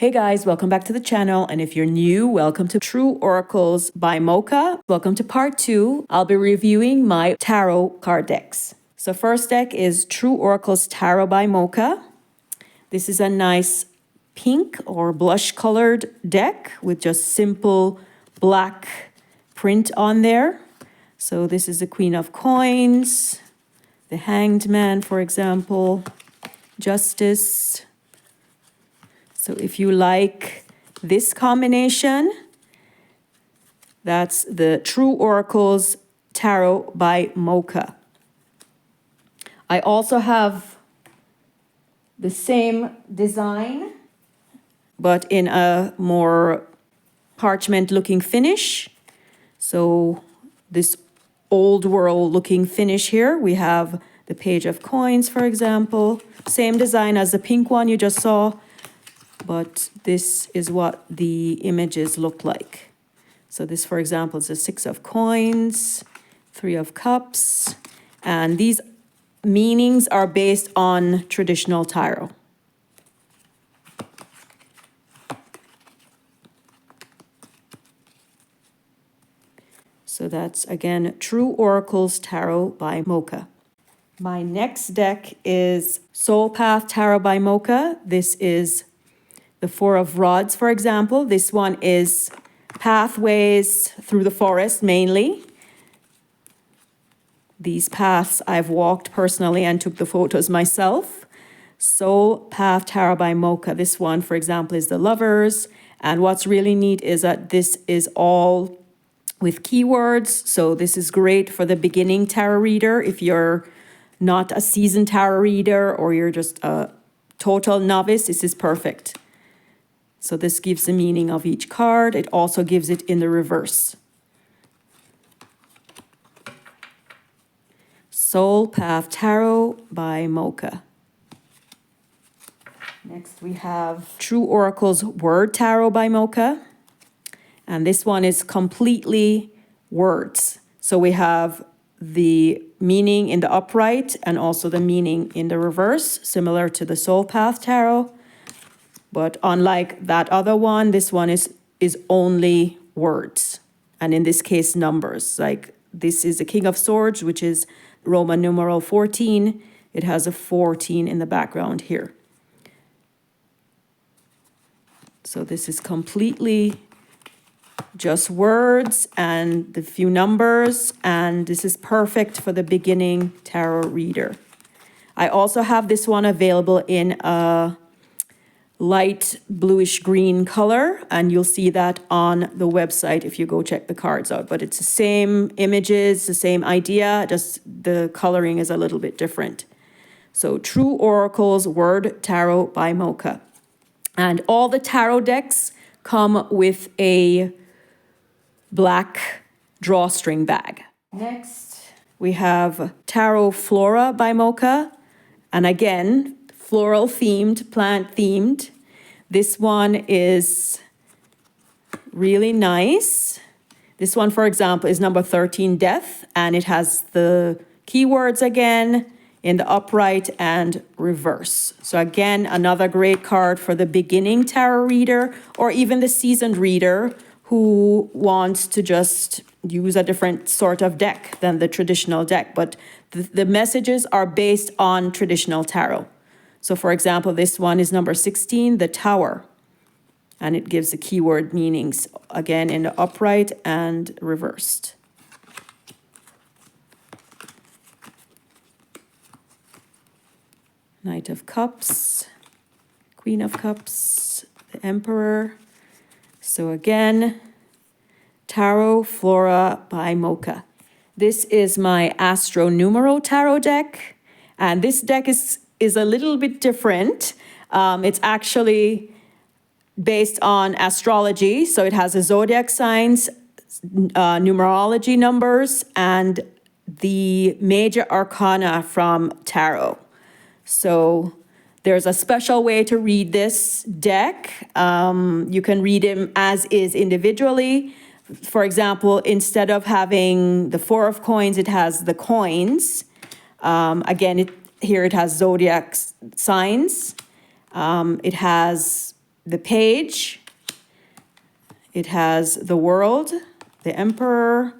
Hey guys, welcome back to the channel. And if you're new, welcome to True Oracles by MOCA. Welcome to part 2. I'll be reviewing my tarot card decks. So first deck is True Oracles Tarot by MOCA. This is a nice pink or blush colored deck with just simple black print on there. So this is the Queen of Coins, the Hanged Man, for example, Justice. So if you like this combination, that's the True Oracles Tarot by MOCA. I also have the same design, but in a more parchment looking finish. So this old world looking finish here, we have the Page of Coins, for example. Same design as the pink one you just saw, but this is what the images look like. So this, for example, is a 6 of Coins, 3 of Cups, and these meanings are based on traditional tarot. So that's, again, True Oracles Tarot by MOCA. My next deck is Soul Path Tarot by MOCA. This is the 4 of Rods, for example. This one is pathways through the forest mainly. These paths I've walked personally and took the photos myself. Soul Path Tarot by MOCA. This one, for example, is the Lovers. And what's really neat is that this is all with keywords. So this is great for the beginning tarot reader. If you're not a seasoned tarot reader or you're just a total novice, this is perfect. So this gives the meaning of each card. It also gives it in the reverse. Soul Path Tarot by MOCA. Next we have True Oracles Word Tarot by MOCA. And this one is completely words. So we have the meaning in the upright and also the meaning in the reverse, similar to the Soul Path Tarot. But unlike that other one, this one is only words. And in this case, numbers. Like this is the King of Swords, which is Roman numeral 14. It has a 14 in the background here. So this is completely just words and the few numbers. And this is perfect for the beginning tarot reader. I also have this one available in a light bluish green color, and you'll see that on the website if you go check the cards out. But it's the same images, the same idea, just the coloring is a little bit different. So True Oracles Word Tarot by MOCA. And all the tarot decks come with a black drawstring bag. Next, we have Tarot Flora by MOCA. And again, floral themed, plant themed. This one is really nice. This one, for example, is number 13, Death, and it has the keywords again in the upright and reverse. So again, another great card for the beginning tarot reader or even the seasoned reader who wants to just use a different sort of deck than the traditional deck. But the messages are based on traditional tarot. So for example, this one is number 16, the Tower. And it gives the keyword meanings, again, in the upright and reversed. Knight of Cups, Queen of Cups, the Emperor. So again, Tarot Flora by MOCA. This is my Astro-Numero tarot deck. And this deck is a little bit different. It's actually based on astrology. So it has the zodiac signs, numerology numbers, and the major arcana from tarot. So there's a special way to read this deck. You can read them as is individually. For example, instead of having the 4 of Coins, it has the coins. Again, here it has zodiac signs. It has the page. It has the world, the emperor.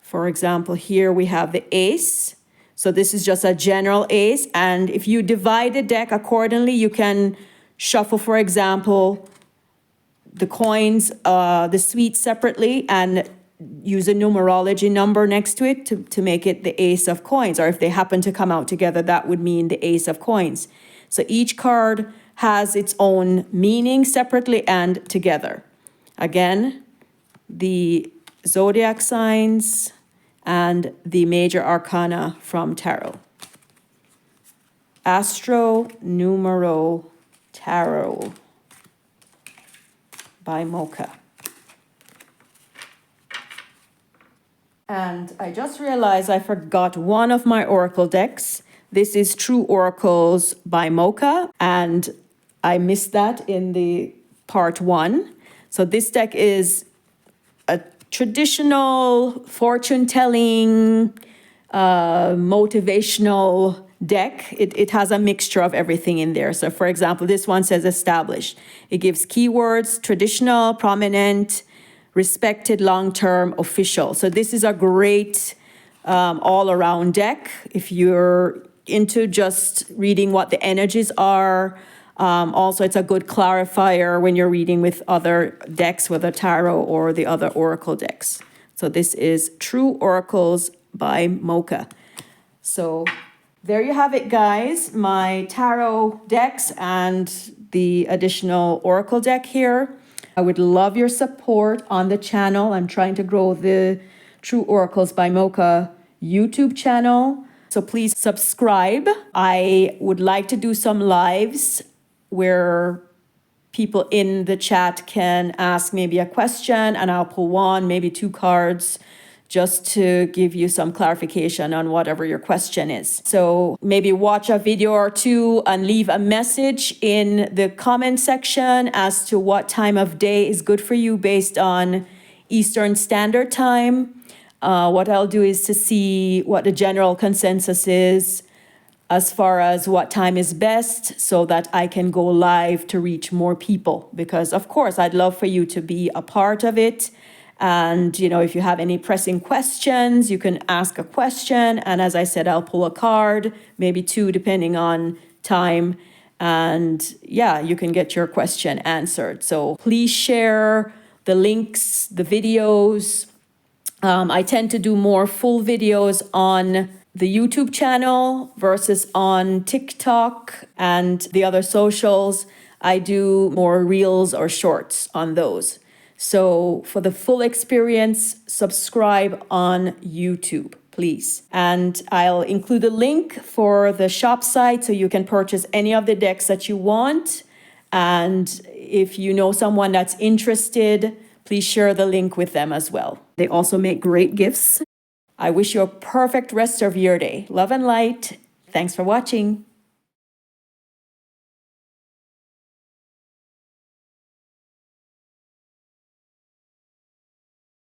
For example, here we have the ace. So this is just a general ace. And if you divide the deck accordingly, you can shuffle, for example, the coins, the suite separately and use a numerology number next to it to make it the ace of coins. Or if they happen to come out together, that would mean the ace of coins. So each card has its own meaning separately and together. Again, the zodiac signs and the major arcana from tarot. Astro-Numero Tarot by MOCA. And I just realized I forgot one of my Oracle decks. This is True Oracles by MOCA, and I missed that in the part 1. So this deck is a traditional fortune-telling, motivational deck. It has a mixture of everything in there. So for example, this one says established. It gives keywords: traditional, prominent, respected, long-term, official. So this is a great all-around deck. If you're into just reading what the energies are, also it's a good clarifier when you're reading with other decks, whether tarot or the other oracle decks. So this is True Oracles by MOCA. So there you have it, guys. My tarot decks and the additional oracle deck here. I would love your support on the channel. I'm trying to grow the True Oracles by MOCA YouTube channel. So please subscribe. I would like to do some lives where people in the chat can ask maybe a question and I'll pull one, maybe 2 cards just to give you some clarification on whatever your question is. So maybe watch a video or 2 and leave a message in the comment section as to what time of day is good for you based on Eastern Standard Time. What I'll do is to see what the general consensus is as far as what time is best so that I can go live to reach more people. Because of course, I'd love for you to be a part of it. And, you know, if you have any pressing questions, you can ask a question. And as I said, I'll pull a card, maybe 2, depending on time. And yeah, you can get your question answered. So please share the links, the videos. I tend to do more full videos on the YouTube channel versus on TikTok and the other socials. I do more reels or shorts on those. So for the full experience, subscribe on YouTube, please. And I'll include a link for the shop site so you can purchase any of the decks that you want. And if you know someone that's interested, please share the link with them as well. They also make great gifts. I wish you a perfect rest of your day. Love and light. Thanks for watching.